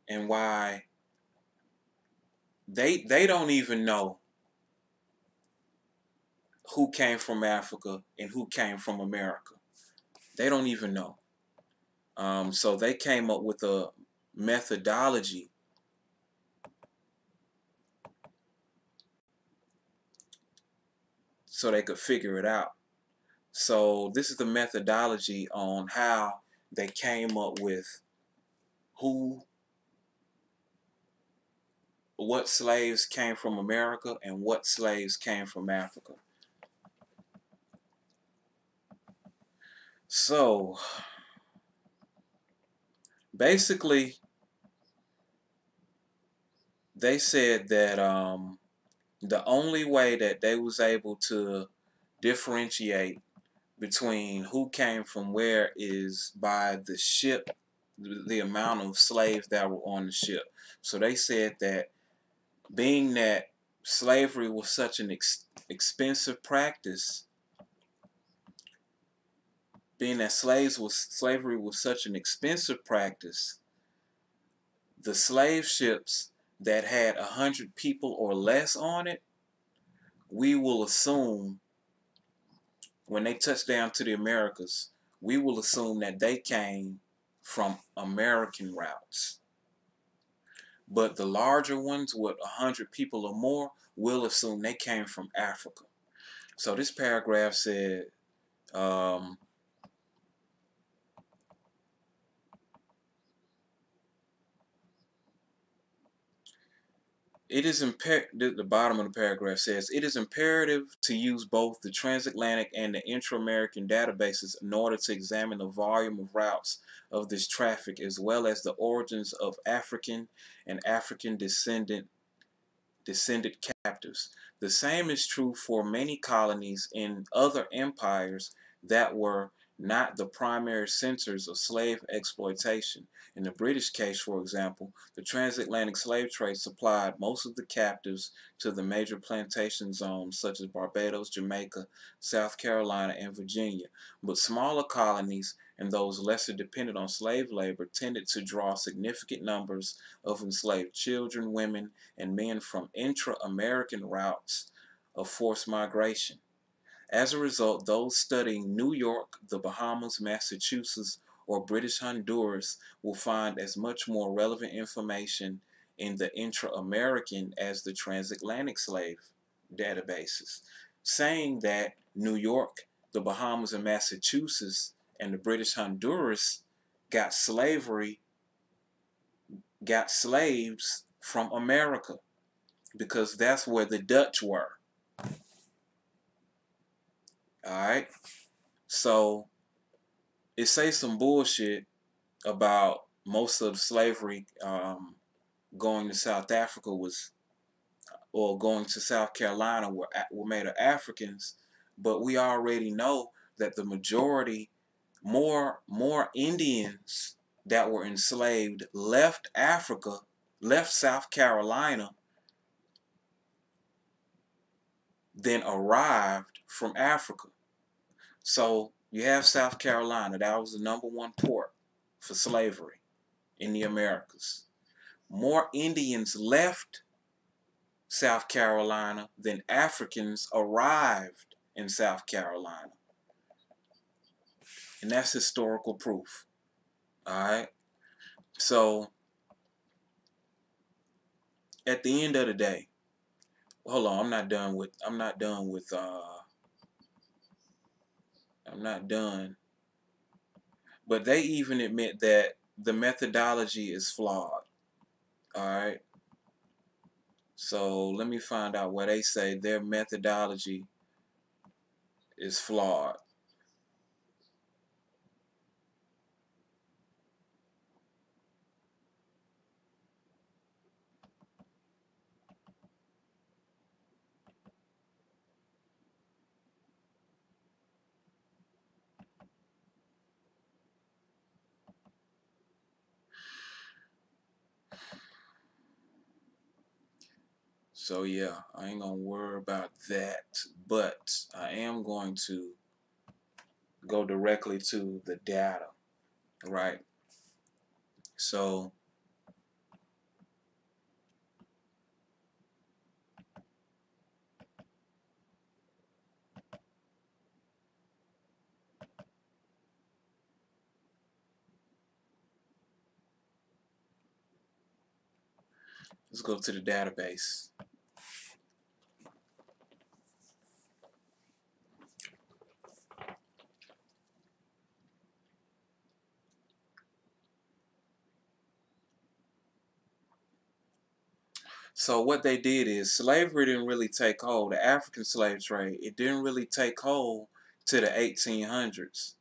and why they don't even know who came from Africa and who came from America. They don't even know. So they came up with a methodology so they could figure it out. So this is the methodology on how they came up with what slaves came from America and what slaves came from Africa. So basically, they said that the only way that they was able to differentiate between who came from where is by the ship, the amount of slaves that were on the ship. So they said that being that slavery was such an expensive practice, being that slavery was such an expensive practice, the slave ships that had 100 people or less on it, we will assume when they touch down to the Americas, we will assume that they came from American routes. But the larger ones with 100 people or more, we'll assume they came from Africa. So this paragraph said, it is the bottom of the paragraph says, it is imperative to use both the transatlantic and the intra-American databases in order to examine the volume of routes of this traffic, as well as the origins of African and African descended captives. The same is true for many colonies in other empires that were not the primary centers of slave exploitation. In the British case, for example, the transatlantic slave trade supplied most of the captives to the major plantation zones such as Barbados, Jamaica, South Carolina, and Virginia. But smaller colonies and those lesser dependent on slave labor tended to draw significant numbers of enslaved children, women, and men from intra-American routes of forced migration. As a result, those studying New York, the Bahamas, Massachusetts, or British Honduras will find as much more relevant information in the intra-American as the transatlantic slave databases, saying that New York, the Bahamas, and Massachusetts, and the British Honduras got slaves from America, because that's where the Dutch were. Alright? So it says some bullshit about most of the slavery going to South Africa or going to South Carolina were made of Africans, but we already know that the majority, more Indians that were enslaved left Africa, left South Carolina, then arrived from Africa. So you have South Carolina. That was the #1 port for slavery in the Americas. More Indians left South Carolina than Africans arrived in South Carolina. And that's historical proof. Alright? So at the end of the day, hold on, I'm not done. But they even admit that the methodology is flawed. Alright? So let me find out where they say their methodology is flawed. So yeah, I ain't gonna worry about that, but I am going to go directly to the data, right? So let's go to the database. So what they did is slavery didn't really take hold. The African slave trade, it didn't really take hold to the 1800s.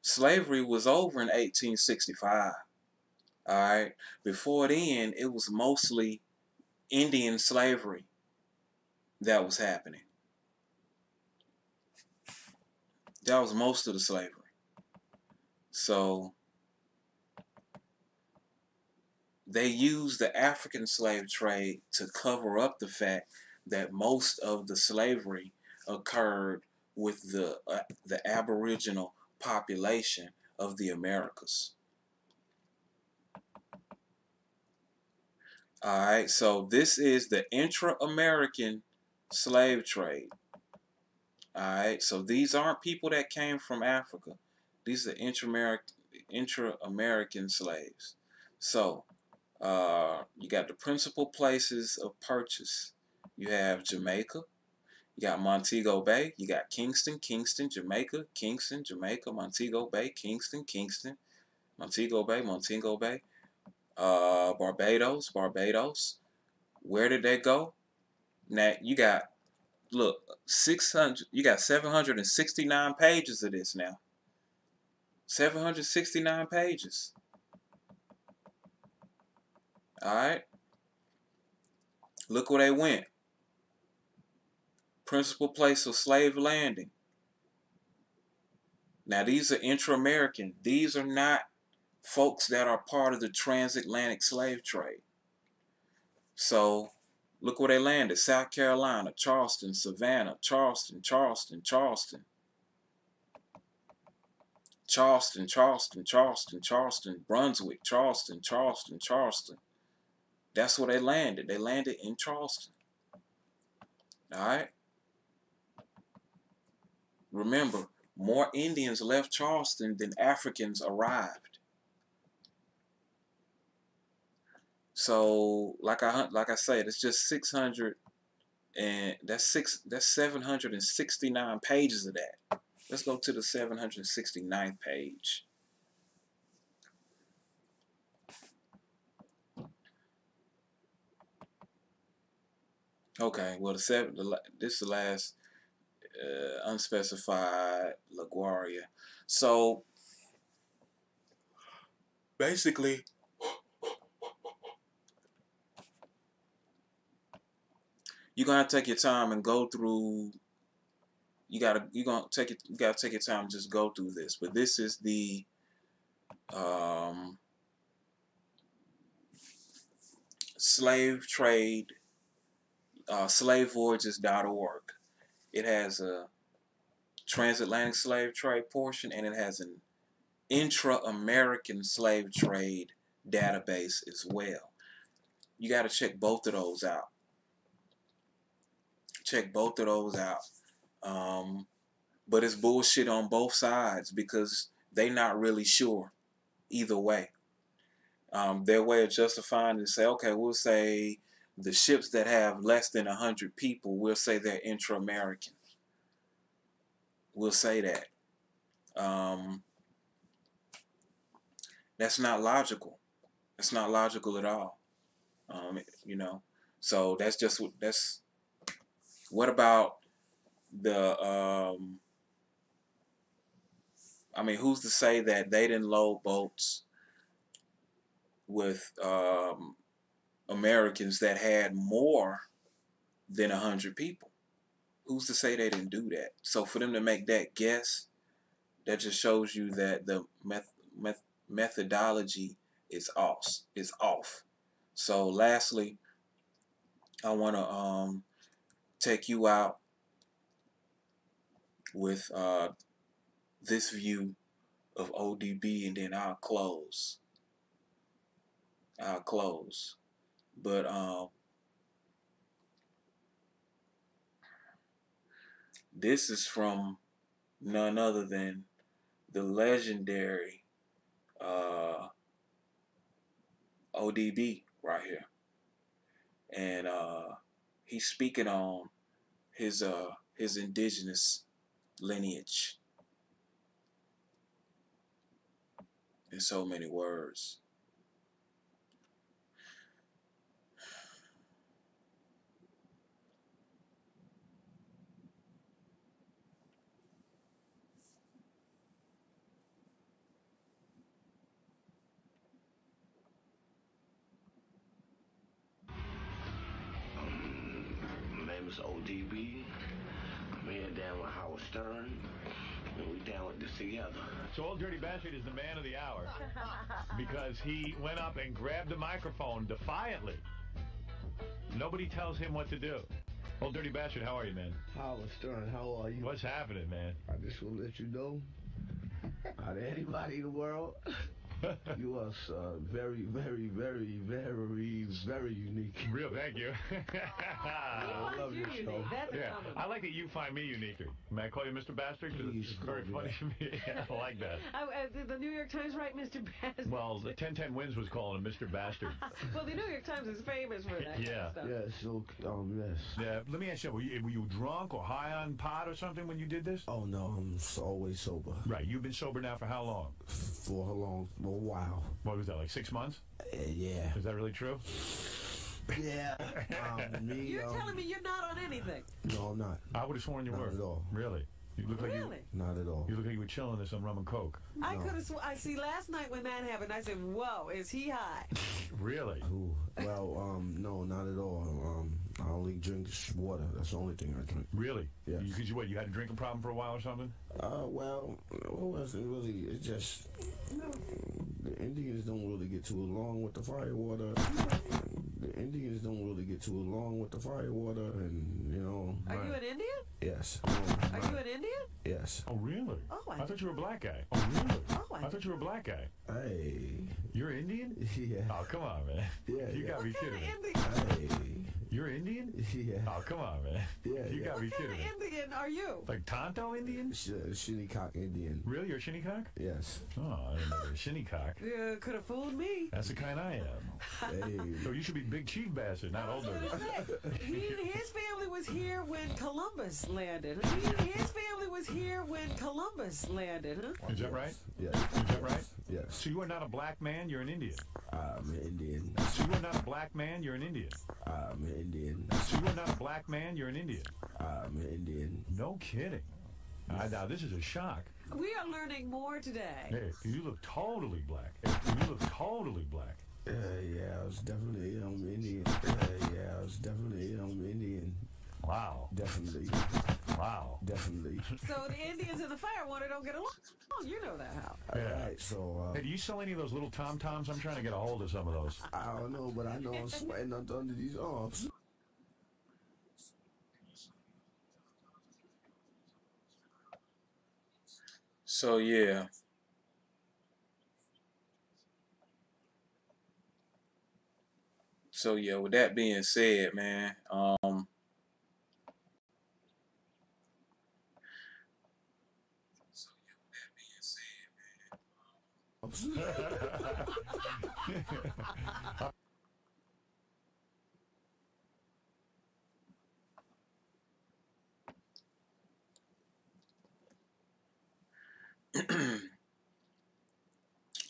Slavery was over in 1865. All right. Before then, it was mostly Indian slavery that was happening. That was most of the slavery. So they used the African slave trade to cover up the fact that most of the slavery occurred with the Aboriginal population of the Americas. All right, so this is the intra-American slave trade. All right, so these aren't people that came from Africa. These are intra-American slaves. So you got the principal places of purchase. You have Jamaica. You got Montego Bay. You got Kingston, Jamaica, Kingston, Jamaica, Montego Bay, Kingston, Montego Bay. Barbados. Where did they go? Now you got, look, 600. You got 769 pages of this now. 769 pages. All right. Look where they went. Principal place of slave landing. Now these are intra-American. These are not folks that are part of the transatlantic slave trade. So look where they landed. South Carolina, Charleston, Savannah, Charleston, Brunswick, Charleston. That's where they landed. They landed in Charleston. All right. Remember, more Indians left Charleston than Africans arrived. So, like I said, it's just 600, and that's 769 pages of that. Let's go to the 769th page. Okay, well this is the last unspecified LaGuardia. So basically, you're gonna have to take your time and go through. You gotta take your time and just go through this. But this is the slave trade, slavevoyages.org. It has a transatlantic slave trade portion, and it has an intra-American slave trade database as well. You got to check both of those out. Check both of those out. But it's bullshit on both sides because they not really sure either way. Their way of justifying it is say, okay, we'll say the ships that have less than 100 people, we'll say they're intra-American. We'll say that. That's not logical. It's not logical at all. You know, so that's what about the I mean, who's to say that they didn't load boats with Americans that had more than 100 people? Who's to say they didn't do that? So for them to make that guess, that just shows you that the methodology is off. So lastly, I want to take you out with this view of ODB, and then I'll close. But this is from none other than the legendary ODB right here, and he's speaking on his indigenous lineage in so many words. My name is ODB. I'm here down with Howard Stern, and we down with this together. So Old Dirty Bastard is the man of the hour because he went up and grabbed the microphone defiantly. Nobody tells him what to do. Old Dirty Bastard, how are you, man? Howard Stern, how are you? What's happening, man? I just want to let you know, out of anybody in the world, you are very, very, very, very, very unique. Real, thank you. I love your show. Yeah, I like that you find me unique. May I call you Mr. Bastard? It's very funny to me. I like that. Did the New York Times write Mr. Bastard? Well, the 1010 Wins was calling him Mr. Bastard. Well, the New York Times is famous for that Yeah. kind of stuff. Yeah, so, yes. Yeah, let me ask you, were you drunk or high on pot or something when you did this? Oh, no, I'm always sober. Right, you've been sober now for how long? For a while. What was that, like 6 months? Yeah. Is that really true? Yeah. You're telling me you're not on anything? No, I'm not. I would have sworn you were. Not at all. Really? You look like Really? Not at all. you look like you were chilling in some rum and coke. I No. could have. I see. Last night when that happened, I said, "Whoa, is he high?" Really? Ooh. Well, no, not at all. I only drink water. That's the only thing I drink. Really? Yes. Because you had a drinking problem for a while or something? Well, it wasn't really. It's just the Indians don't really get too along with the firewater. The Indians don't really get too along with the firewater, and you know. Are you an Indian? Yes. Are you an Indian? Yes. Oh, really? Oh, I thought you were a black guy. Oh, really? Oh, I thought you were a black guy. Hey. You're Indian? Yeah. Oh, come on, man. Yeah. You gotta be What kind kidding of me. Indian? Hey. You're Indian? Yeah. Oh, come on, man. Yeah. You gotta be What kind kidding me. of Indian are you? Like Tonto Indian? Shinnecock Indian. Really? You're a shinnecock? Yes. Oh, I didn't know you were a shinnecock. Could have fooled me. That's the kind I am. Hey. So you should be Big Chief Bastard, not That's older. what I said. His family was here when Columbus landed. His family was here when Columbus landed, huh? Is that right? Yes. Is that right? Yes. So you are not a black man, you're an Indian. I'm an Indian. So you are not a black man, you're an Indian. I'm an Indian. So you are not a black man, you're an Indian. I'm an Indian. No kidding. Now this is a shock. We are learning more today. Hey, you look totally black. You look totally black. Yeah, I was definitely Indian. Yeah, I was definitely Indian. Wow. Definitely. Wow. Definitely. So the Indians and the fire water don't get along. You know that how. Yeah. All right, so Hey, do you sell any of those little tom-toms? I'm trying to get a hold of some of those. I don't know, but I know I'm sweating under these arms. So yeah. So yeah, with that being said, man,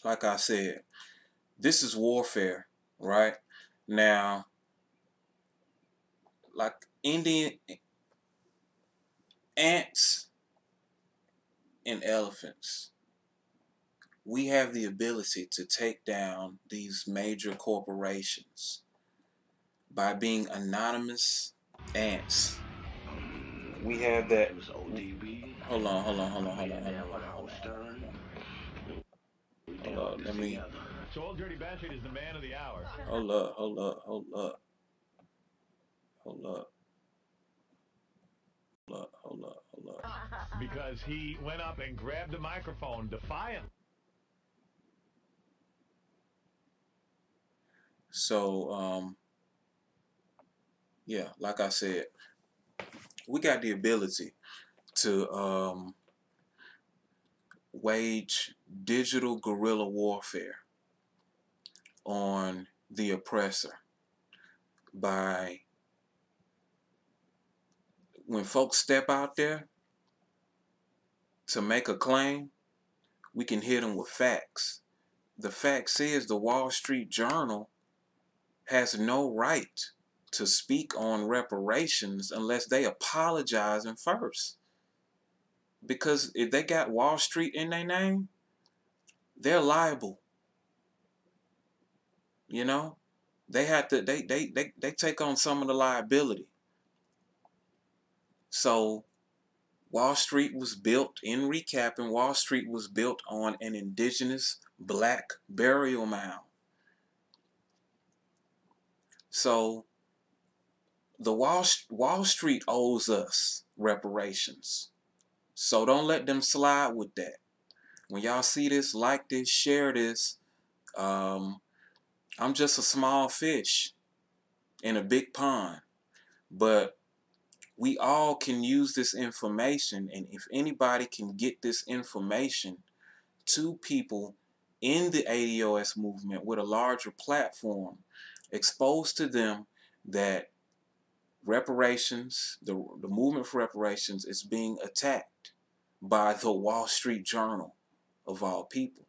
like I said, this is warfare, right? Now, like Indian ants and elephants, we have the ability to take down these major corporations by being anonymous ants. We have that. Hold on, hold on, hold on, hold on, hold on, hold on, hold on. Hold up, let me. So Old Dirty Bastard is the man of the hour. Hold up, hold up, hold up, hold up, hold up, hold up, hold up. Because he went up and grabbed the microphone defiantly. So, yeah, like I said, we got the ability to wage digital guerrilla warfare on the oppressor by, when folks step out there to make a claim, we can hit them with facts. The fact is, the Wall Street Journal has no right to speak on reparations unless they apologizing first. Because if they got Wall Street in their name, they're liable. You know, they have to they take on some of the liability. So Wall Street was built, in recapping, Wall Street was built on an indigenous black burial mound. So the Wall Street owes us reparations. So don't let them slide with that. When y'all see this, like this, share this. I'm just a small fish in a big pond, but we all can use this information, and if anybody can get this information to people in the ADOS movement with a larger platform, expose to them that reparations, the movement for reparations is being attacked by the Wall Street Journal of all people.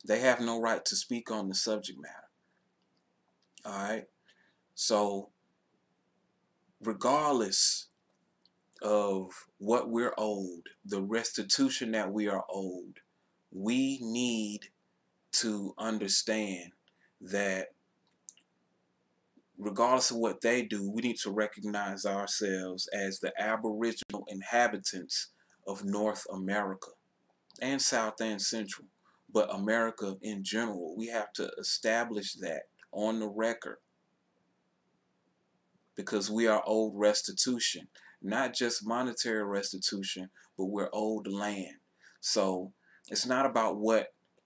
They have no right to speak on the subject matter. All right. So regardless of what we're owed, the restitution that we are owed, we need to understand that regardless of what they do, we need to recognize ourselves as the aboriginal inhabitants of North America and South and Central, but America in general. We have to establish that on the record because we are owed restitution, not just monetary restitution, but we're owed land. So it's not about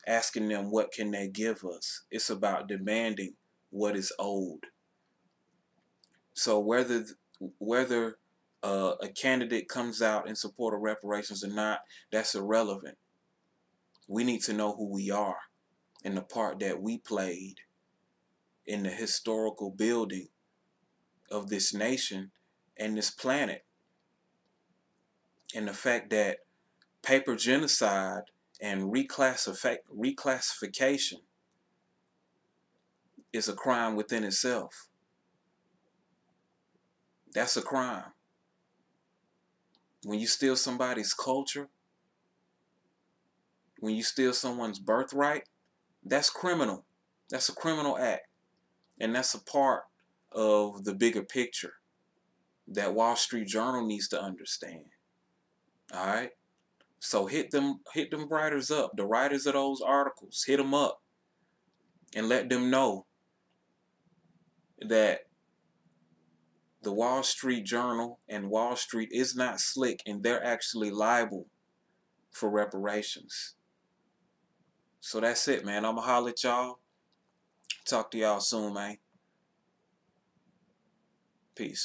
asking them what can they give us. It's about demanding what is owed. So whether a candidate comes out in support of reparations or not, that's irrelevant. We need to know who we are and the part that we played in the historical building of this nation and this planet. And the fact that paper genocide and reclassification is a crime within itself. That's a crime. When you steal somebody's culture, when you steal someone's birthright, that's criminal. That's a criminal act. And that's a part of the bigger picture that Wall Street Journal needs to understand. All right. So hit them writers up, the writers of those articles. Hit them up and let them know that the Wall Street Journal and Wall Street is not slick, and they're actually liable for reparations. So that's it, man. I'ma holler at y'all. Talk to y'all soon, man. Peace.